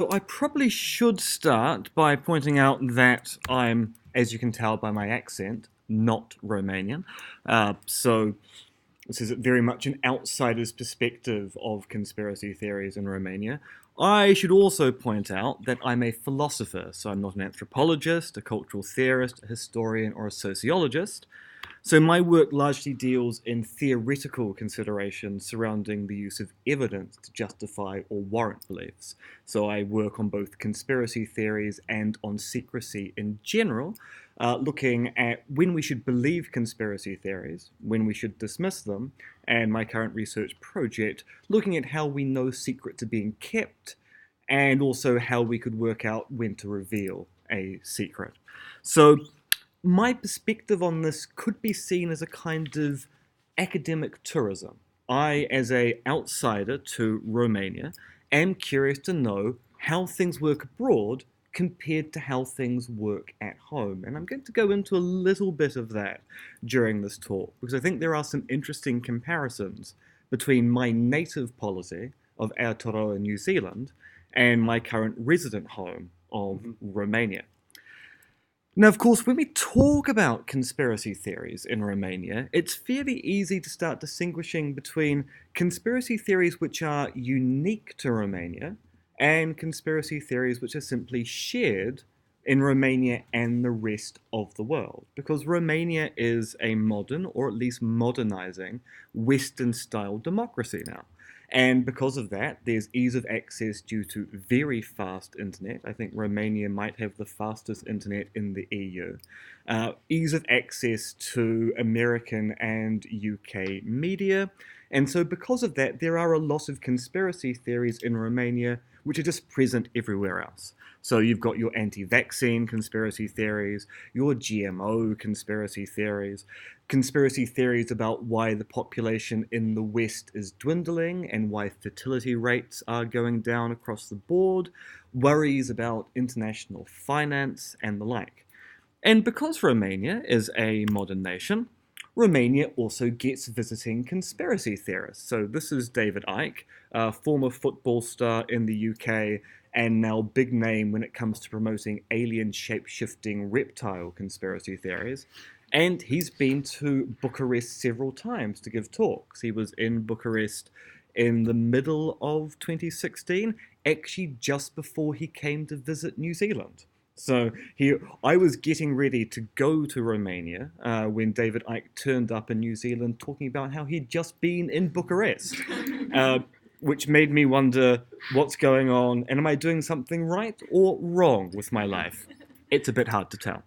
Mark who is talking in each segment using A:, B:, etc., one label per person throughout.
A: So I probably should start by pointing out that I'm, as you can tell by my accent, not Romanian. So this is very much an outsider's perspective of conspiracy theories in Romania. I should also point out that I'm a philosopher, so I'm not an anthropologist, a cultural theorist, a historian, or a sociologist. So my work largely deals in theoretical considerations surrounding the use of evidence to justify or warrant beliefs. So I work on both conspiracy theories and on secrecy in general, looking at when we should believe conspiracy theories, when we should dismiss them, and my current research project looking at how we know secrets are being kept and also how we could work out when to reveal a secret. So my perspective on this could be seen as a kind of academic tourism. I, as a outsider to Romania, am curious to know how things work abroad compared to how things work at home. And I'm going to go into a little bit of that during this talk, because I think there are some interesting comparisons between my native polity of Aotearoa, New Zealand, and my current resident home of Romania. Now, of course, when we talk about conspiracy theories in Romania, it's fairly easy to start distinguishing between conspiracy theories which are unique to Romania and conspiracy theories which are simply shared in Romania and the rest of the world. Because Romania is a modern, or at least modernizing, Western-style democracy now. And because of that, there's ease of access due to very fast internet. I think Romania might have the fastest internet in the EU. Ease of access to American and UK media. And so because of that, there are a lot of conspiracy theories in Romania which are just present everywhere else. So you've got your anti-vaccine conspiracy theories, your GMO conspiracy theories about why the population in the West is dwindling and why fertility rates are going down across the board, worries about international finance, and the like. And because Romania is a modern nation, Romania also gets visiting conspiracy theorists. So this is David Icke, a former football star in the UK and now big name when it comes to promoting alien shape-shifting reptile conspiracy theories. And he's been to Bucharest several times to give talks. He was in Bucharest in the middle of 2016, actually just before he came to visit New Zealand. So I was getting ready to go to Romania when David Icke turned up in New Zealand talking about how he'd just been in Bucharest, which made me wonder what's going on and am I doing something right or wrong with my life? It's a bit hard to tell.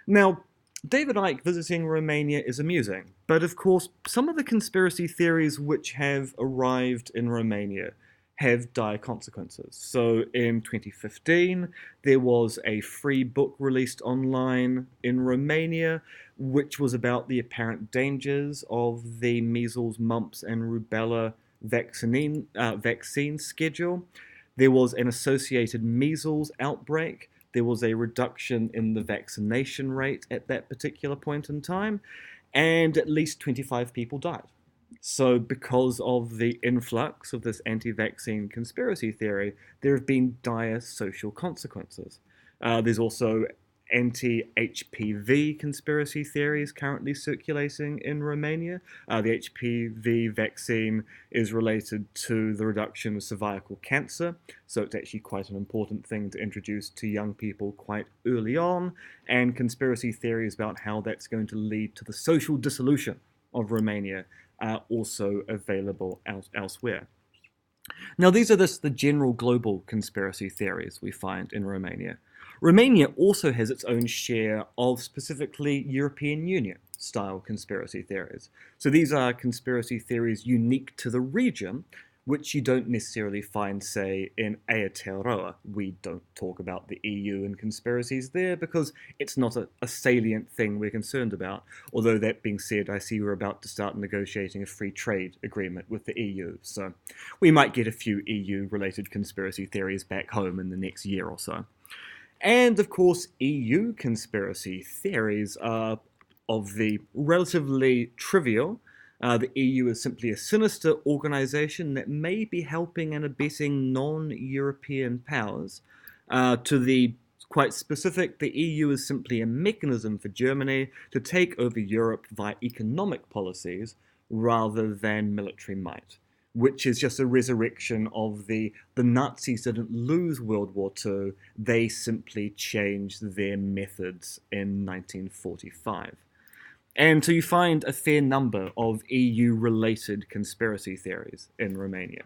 A: Now, David Icke visiting Romania is amusing, but of course, some of the conspiracy theories which have arrived in Romania have dire consequences. So in 2015, there was a free book released online in Romania, which was about the apparent dangers of the measles, mumps, and rubella vaccine schedule. There was an associated measles outbreak. There was a reduction in the vaccination rate at that particular point in time, and at least 25 people died. So because of the influx of this anti-vaccine conspiracy theory, there have been dire social consequences. There's also anti-HPV conspiracy theories currently circulating in Romania. The HPV vaccine is related to the reduction of cervical cancer, so it's actually quite an important thing to introduce to young people quite early on, and conspiracy theories about how that's going to lead to the social dissolution of Romania are also available elsewhere. Now, these are just the general global conspiracy theories we find in Romania. Romania also has its own share of specifically European Union style conspiracy theories. So these are conspiracy theories unique to the region, which you don't necessarily find, say, in Aotearoa. We don't talk about the EU and conspiracies there because it's not a salient thing we're concerned about. Although that being said, I see we're about to start negotiating a free trade agreement with the EU. So we might get a few EU-related conspiracy theories back home in the next year or so. And of course, EU conspiracy theories are of the relatively trivial The EU is simply a sinister organisation that may be helping and abetting non-European powers. To the quite specific, the EU is simply a mechanism for Germany to take over Europe via economic policies rather than military might, which is just a resurrection of the Nazis didn't lose World War II, they simply changed their methods in 1945. And so you find a fair number of EU-related conspiracy theories in Romania.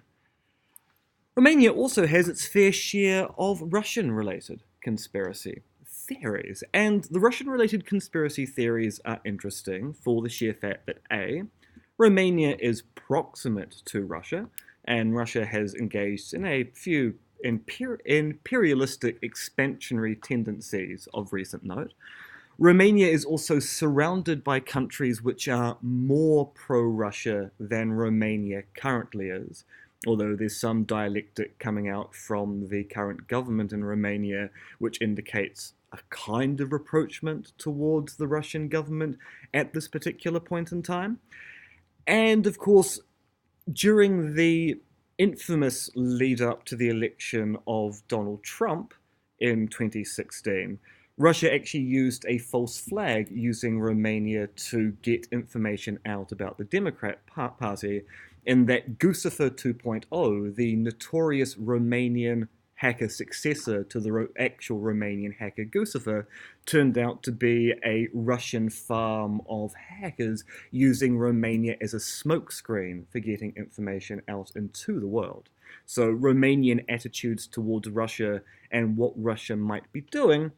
A: Romania also has its fair share of Russian-related conspiracy theories. And the Russian-related conspiracy theories are interesting for the sheer fact that A, Romania is proximate to Russia, and Russia has engaged in a few imperialistic expansionary tendencies of recent note. Romania is also surrounded by countries which are more pro-Russia than Romania currently is, although there's some dialectic coming out from the current government in Romania which indicates a kind of rapprochement towards the Russian government at this particular point in time. And of course, during the infamous lead up to the election of Donald Trump in 2016, Russia actually used a false flag using Romania to get information out about the Democrat Party, in that Guccifer 2.0, the notorious Romanian hacker successor to the actual Romanian hacker Guccifer, turned out to be a Russian farm of hackers using Romania as a smokescreen for getting information out into the world. So Romanian attitudes towards Russia and what Russia might be doing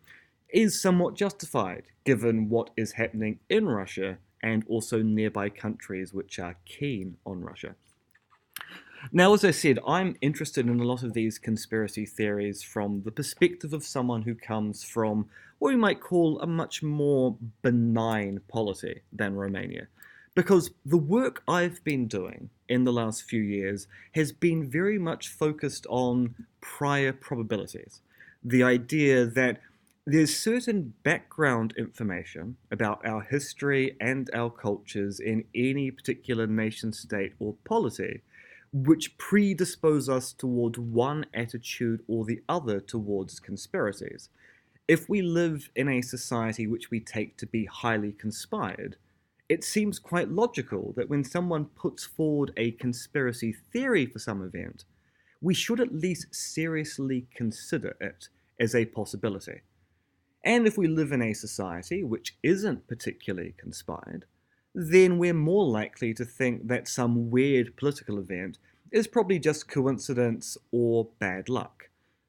A: is somewhat justified, given what is happening in Russia and also nearby countries which are keen on Russia. Now, as I said, I'm interested in a lot of these conspiracy theories from the perspective of someone who comes from what we might call a much more benign polity than Romania. Because the work I've been doing in the last few years has been very much focused on prior probabilities. The idea that there's certain background information about our history and our cultures in any particular nation state or polity which predispose us toward one attitude or the other towards conspiracies. If we live in a society which we take to be highly conspired, it seems quite logical that when someone puts forward a conspiracy theory for some event, we should at least seriously consider it as a possibility. And if we live in a society which isn't particularly conspired, then we're more likely to think that some weird political event is probably just coincidence or bad luck.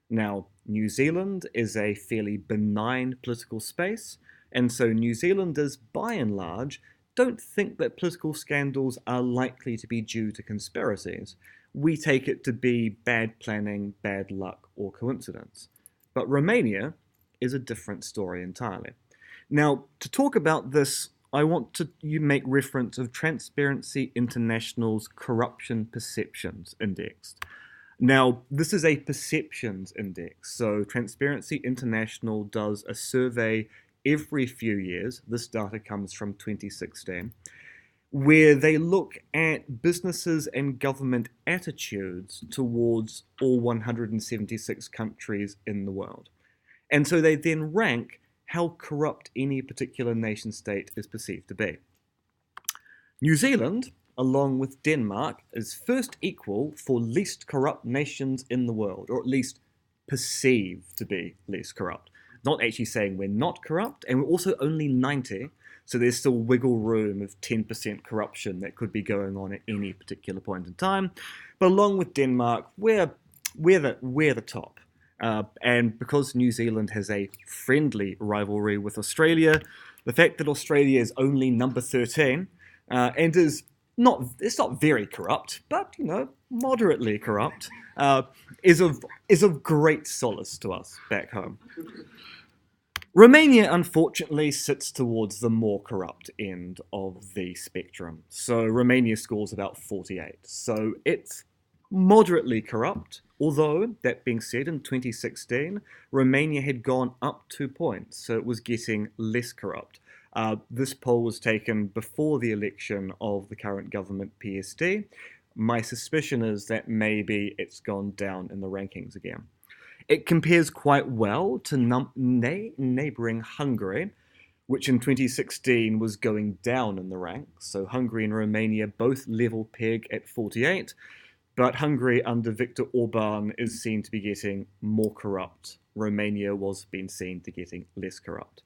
A: Now, New Zealand is a fairly benign political space, and so New Zealanders, by and large, don't think that political scandals are likely to be due to conspiracies. We take it to be bad planning, bad luck, or coincidence. But Romania is a different story entirely. Now, to talk about this, I want to make reference of Transparency International's Corruption Perceptions Index. Now, this is a perceptions index, so Transparency International does a survey every few years. This data comes from 2016, where they look at businesses and government attitudes towards all 176 countries in the world. And so they then rank how corrupt any particular nation state is perceived to be. New Zealand, along with Denmark, is first equal for least corrupt nations in the world, or at least perceived to be least corrupt. Not actually saying we're not corrupt, and we're also only 90, so there's still wiggle room of 10% corruption that could be going on at any particular point in time. But along with Denmark, we're the top. And because New Zealand has a friendly rivalry with Australia, the fact that Australia is only number 13 and it's not very corrupt, but moderately corrupt, is of great solace to us back home. Romania, unfortunately, sits towards the more corrupt end of the spectrum. So Romania scores about 48. So it's moderately corrupt, although, that being said, in 2016, Romania had gone up 2 points, so it was getting less corrupt. This poll was taken before the election of the current government PSD. My suspicion is that maybe it's gone down in the rankings again. It compares quite well to neighbouring Hungary, which in 2016 was going down in the ranks. So Hungary and Romania both level peg at 48, but Hungary under Viktor Orban is seen to be getting more corrupt. Romania was being seen to getting less corrupt.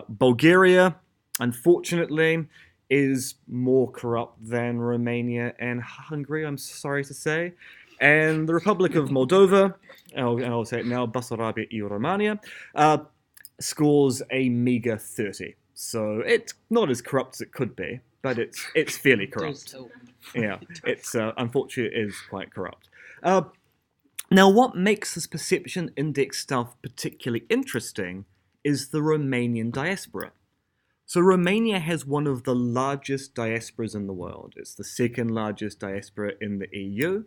A: Bulgaria, unfortunately, is more corrupt than Romania and Hungary, I'm sorry to say. And the Republic of Moldova, I'll say it now, Basarabia y Romania, scores a meager 30. So it's not as corrupt as it could be, but it's fairly corrupt. Yeah, it's unfortunately it is quite corrupt. Now, what makes this perception index stuff particularly interesting is the Romanian diaspora. So Romania has one of the largest diasporas in the world. It's the second largest diaspora in the EU.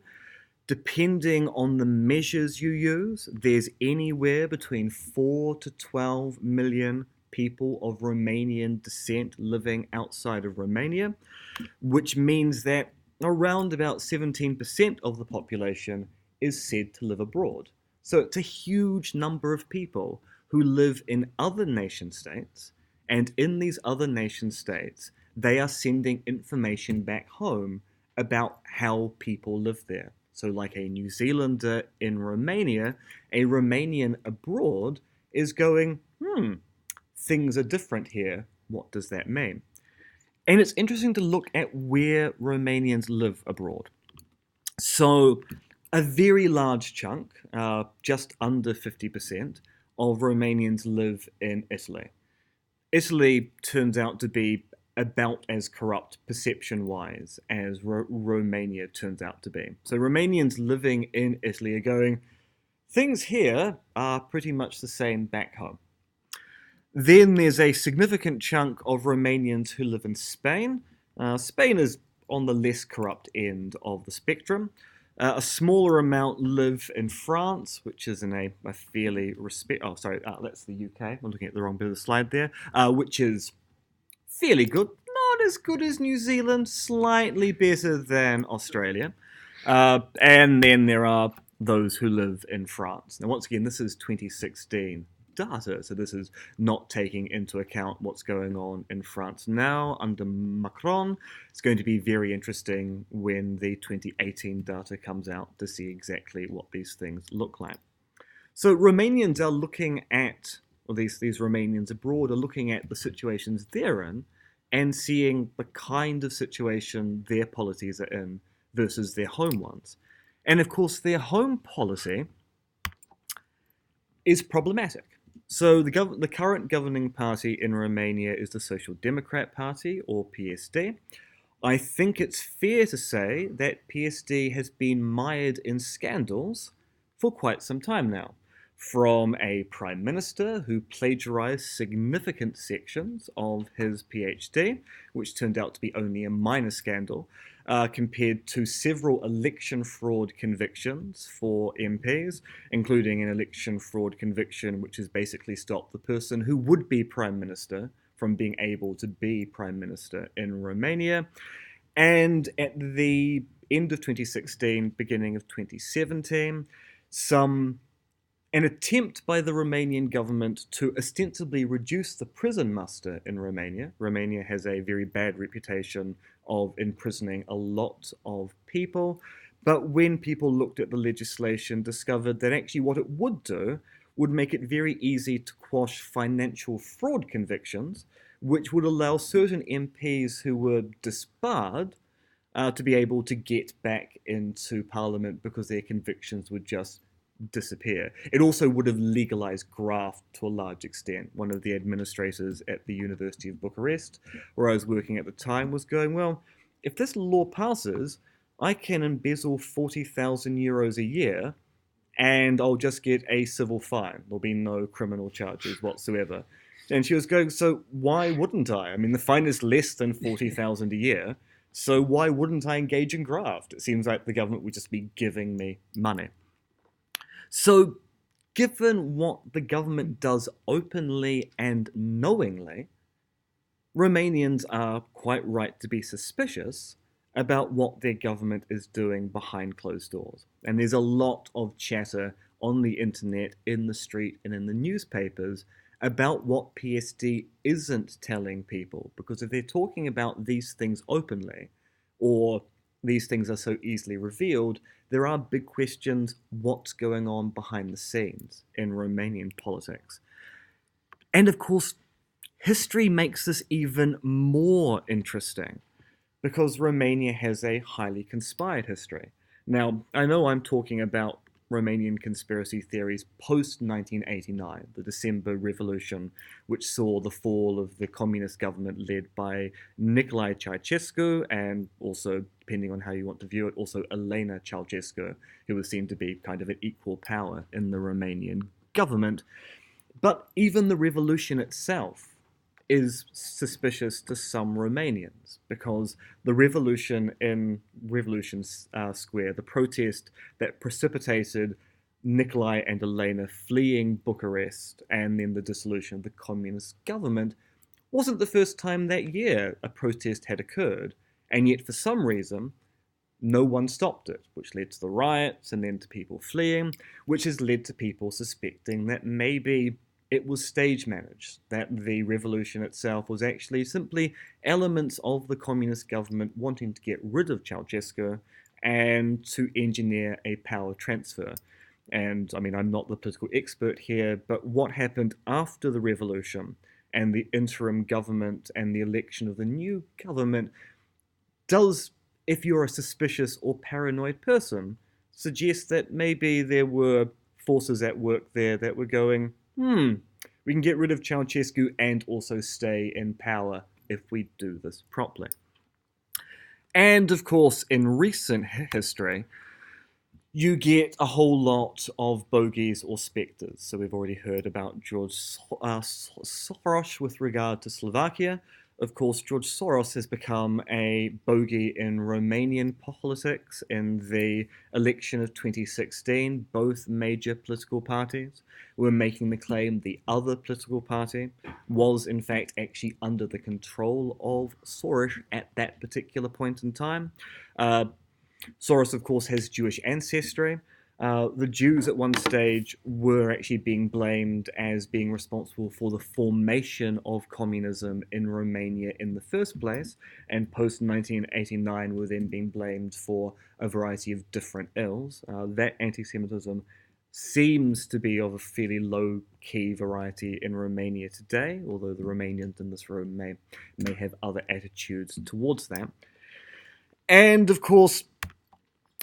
A: Depending on the measures you use, there's anywhere between 4 to 12 million people of Romanian descent living outside of Romania, which means that around about 17% of the population is said to live abroad. So it's a huge number of people who live in other nation states, and in these other nation states, they are sending information back home about how people live there. So like a New Zealander in Romania, a Romanian abroad is going, things are different here. What does that mean? And it's interesting to look at where Romanians live abroad. So a very large chunk, just under 50%, of Romanians live in Italy. Italy turns out to be about as corrupt perception-wise as Romania turns out to be. So Romanians living in Italy are going, things here are pretty much the same back home. Then there's a significant chunk of Romanians who live in Spain. Spain is on the less corrupt end of the spectrum. A smaller amount live in France, which is in a fairly that's the UK. I'm looking at the wrong bit of the slide there, which is fairly good. Not as good as New Zealand, slightly better than Australia. And then there are those who live in France. Now, once again, this is 2016 data, so this is not taking into account what's going on in France now under Macron. It's going to be very interesting when the 2018 data comes out to see exactly what these things look like. So Romanians are looking at, or these Romanians abroad are looking at the situations they're in and seeing the kind of situation their polities are in versus their home ones. And of course, their home policy is problematic. So the current governing party in Romania is the Social Democrat Party, or PSD. I think it's fair to say that PSD has been mired in scandals for quite some time now. From a prime minister who plagiarized significant sections of his PhD, which turned out to be only a minor scandal, compared to several election fraud convictions for MPs, including an election fraud conviction which has basically stopped the person who would be prime minister from being able to be prime minister in Romania. And at the end of 2016, beginning of 2017, an attempt by the Romanian government to ostensibly reduce the prison muster in Romania. Romania has a very bad reputation of imprisoning a lot of people, but when people looked at the legislation, discovered that actually what it would do would make it very easy to quash financial fraud convictions, which would allow certain MPs who were disbarred to be able to get back into Parliament because their convictions would just disappear. It also would have legalized graft to a large extent. One of the administrators at the University of Bucharest, where I was working at the time, was going, well, if this law passes, I can embezzle 40,000 euros a year and I'll just get a civil fine. There'll be no criminal charges whatsoever. And she was going, so why wouldn't I? I mean, the fine is less than 40,000 a year, so why wouldn't I engage in graft? It seems like the government would just be giving me money. So, given what the government does openly and knowingly, Romanians are quite right to be suspicious about what their government is doing behind closed doors. And there's a lot of chatter on the internet, in the street, and in the newspapers about what PSD isn't telling people. Because if they're talking about these things openly, or these things are so easily revealed, there are big questions what's going on behind the scenes in Romanian politics. And of course, history makes this even more interesting because Romania has a highly conspired history. Now, I know I'm talking about Romanian conspiracy theories post 1989, the December Revolution, which saw the fall of the communist government led by Nicolae Ceausescu and also, depending on how you want to view it, also Elena Ceausescu, who was seen to be kind of an equal power in the Romanian government. But even the revolution itself is suspicious to some Romanians because the revolution in Revolution Square, the protest that precipitated Nicolae and Elena fleeing Bucharest and then the dissolution of the communist government, wasn't the first time that year a protest had occurred. And yet, for some reason, no one stopped it, which led to the riots and then to people fleeing, which has led to people suspecting that maybe it was stage managed, that the revolution itself was actually simply elements of the communist government wanting to get rid of Ceausescu and to engineer a power transfer. And I mean, I'm not the political expert here, but what happened after the revolution and the interim government and the election of the new government does, if you're a suspicious or paranoid person, suggest that maybe there were forces at work there that were going, we can get rid of Ceausescu and also stay in power if we do this properly. And of course, in recent history, you get a whole lot of bogeys or spectres. So we've already heard about George Soros with regard to Slovakia. Of course, George Soros has become a bogey in Romanian politics in the election of 2016. Both major political parties were making the claim the other political party was, in fact, actually under the control of Soros at that particular point in time. Soros, of course, has Jewish ancestry. The Jews at one stage were actually being blamed as being responsible for the formation of communism in Romania in the first place, and post 1989 were then being blamed for a variety of different ills. That anti-Semitism seems to be of a fairly low-key variety in Romania today, although the Romanians in this room may have other attitudes towards that. And of course,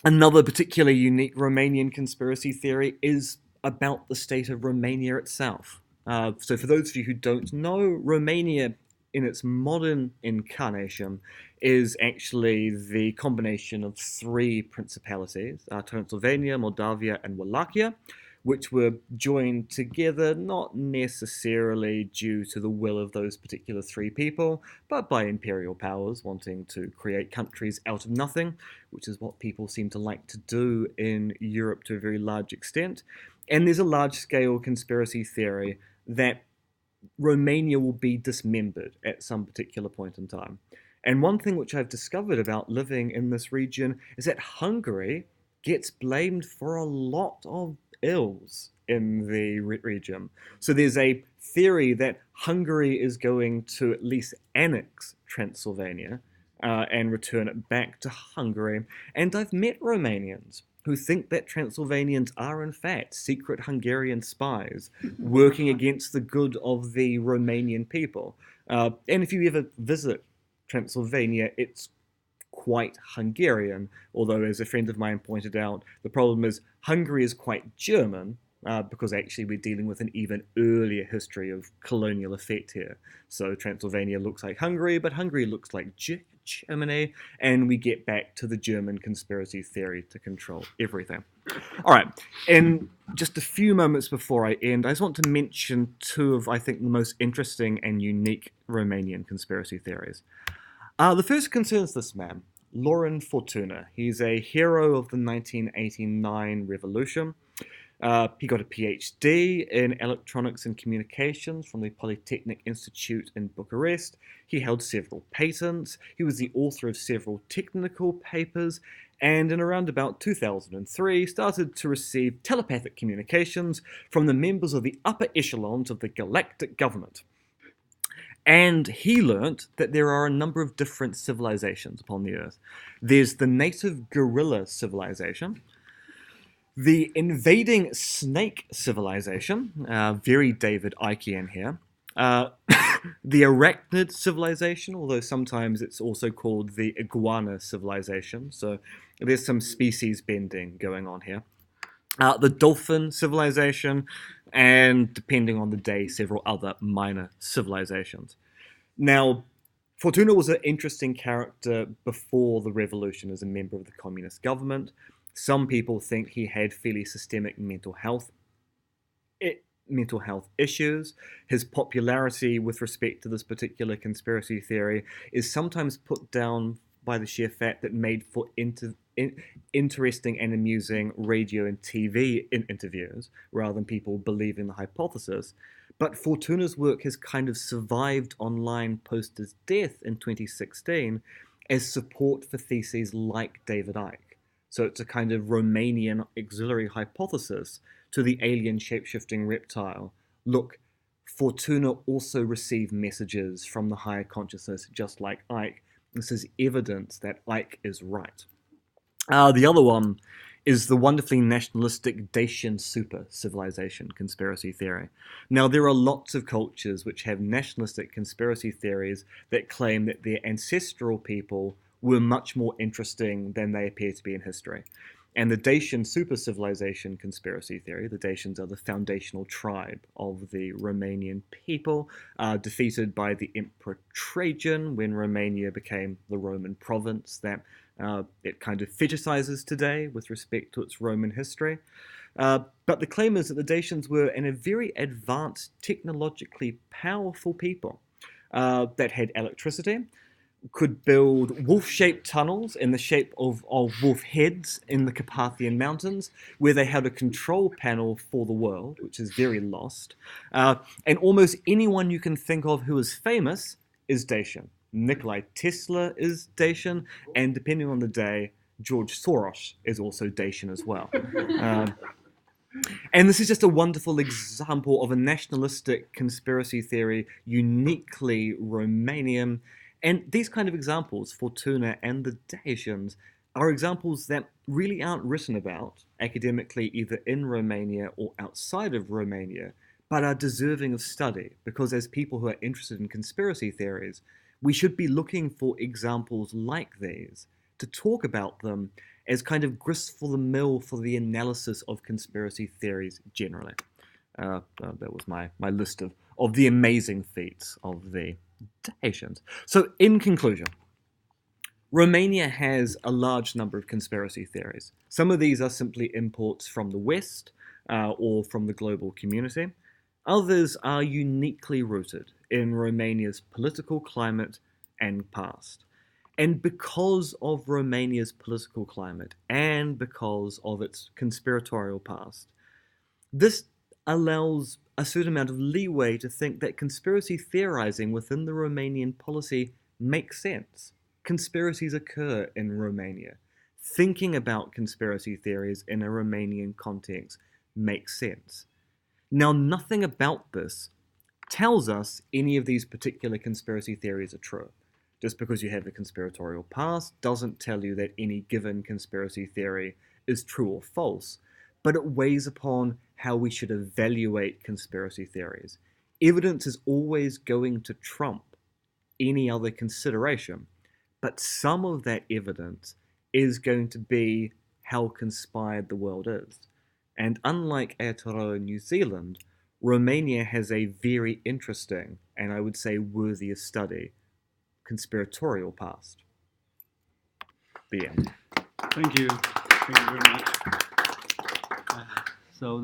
A: another particularly unique Romanian conspiracy theory is about the state of Romania itself. So for those of you who don't know, Romania in its modern incarnation is actually the combination of three principalities, Transylvania, Moldavia, and Wallachia, which were joined together not necessarily due to the will of those particular three people, but by imperial powers wanting to create countries out of nothing, which is what people seem to like to do in Europe to a very large extent. And there's a large-scale conspiracy theory that Romania will be dismembered at some particular point in time. And one thing which I've discovered about living in this region is that Hungary gets blamed for a lot of ills in the region. So there's a theory that Hungary is going to at least annex Transylvania and return it back to Hungary. And I've met Romanians who think that Transylvanians are in fact secret Hungarian spies working against the good of the Romanian people. And if you ever visit Transylvania, it's quite Hungarian, although as a friend of mine pointed out, the problem is Hungary is quite German, because actually we're dealing with an even earlier history of colonial effect here. So Transylvania looks like Hungary, but Hungary looks like Germany, and we get back to the German conspiracy theory to control everything. All right, in just a few moments before I end, I just want to mention two of, I think, the most interesting and unique Romanian conspiracy theories. The first concerns this man, Lauren Fortuna. He's a hero of the 1989 revolution. He got a PhD in electronics and communications from the Polytechnic Institute in Bucharest. He held several patents. He was the author of several technical papers, and in around about 2003 started to receive telepathic communications from the members of the upper echelons of the galactic government. And he learnt that there are a number of different civilizations upon the Earth. There's the native gorilla civilization, the invading snake civilization, very David Ickean here, the arachnid civilization, although sometimes it's also called the iguana civilization, so there's some species bending going on here. The dolphin civilization, and depending on the day, several other minor civilizations. Now, Fortuna was an interesting character before the revolution as a member of the communist government. Some people think he had fairly systemic mental health issues. His popularity with respect to this particular conspiracy theory is sometimes put down by the sheer fact that made for interesting and amusing radio and TV interviews rather than people believing the hypothesis. But Fortuna's work has kind of survived online post his death in 2016 as support for theses like David Icke. So it's a kind of Romanian auxiliary hypothesis to the alien shape-shifting reptile. Look, Fortuna also received messages from the higher consciousness just like Icke. This is evidence that Icke is right. The other one is the wonderfully nationalistic Dacian super civilization conspiracy theory. Now, there are lots of cultures which have nationalistic conspiracy theories that claim that their ancestral people were much more interesting than they appear to be in history. And the Dacian super civilization conspiracy theory, the Dacians are the foundational tribe of the Romanian people, defeated by the Emperor Trajan when Romania became the Roman province that it kind of fetishizes today with respect to its Roman history. But the claim is that the Dacians were a very advanced, technologically powerful people that had electricity, could build wolf-shaped tunnels in the shape of wolf heads in the Carpathian Mountains, where they had a control panel for the world, which is very lost. And almost anyone you can think of who is famous is Dacian. Nikola Tesla is Dacian, and depending on the day, George Soros is also Dacian as well. And this is just a wonderful example of a nationalistic conspiracy theory, uniquely Romanian. And these kind of examples, Fortuna and the Dacians, are examples that really aren't written about academically either in Romania or outside of Romania, but are deserving of study, because as people who are interested in conspiracy theories, we should be looking for examples like these to talk about them as kind of grist for the mill for the analysis of conspiracy theories generally. That was my list of the amazing feats of the Dacians. So in conclusion, Romania has a large number of conspiracy theories. Some of these are simply imports from the West or from the global community. Others are uniquely rooted in Romania's political climate and past. And because of Romania's political climate and because of its conspiratorial past, this allows a certain amount of leeway to think that conspiracy theorizing within the Romanian policy makes sense. Conspiracies occur in Romania. Thinking about conspiracy theories in a Romanian context makes sense. Now, nothing about this tells us any of these particular conspiracy theories are true. Just because you have a conspiratorial past doesn't tell you that any given conspiracy theory is true or false, but it weighs upon how we should evaluate conspiracy theories. Evidence is always going to trump any other consideration, but some of that evidence is going to be how conspired the world is. And unlike Aotearoa, New Zealand, Romania has a very interesting, and I would say worthy of study, conspiratorial past. The end.
B: Thank you. Thank you very much. So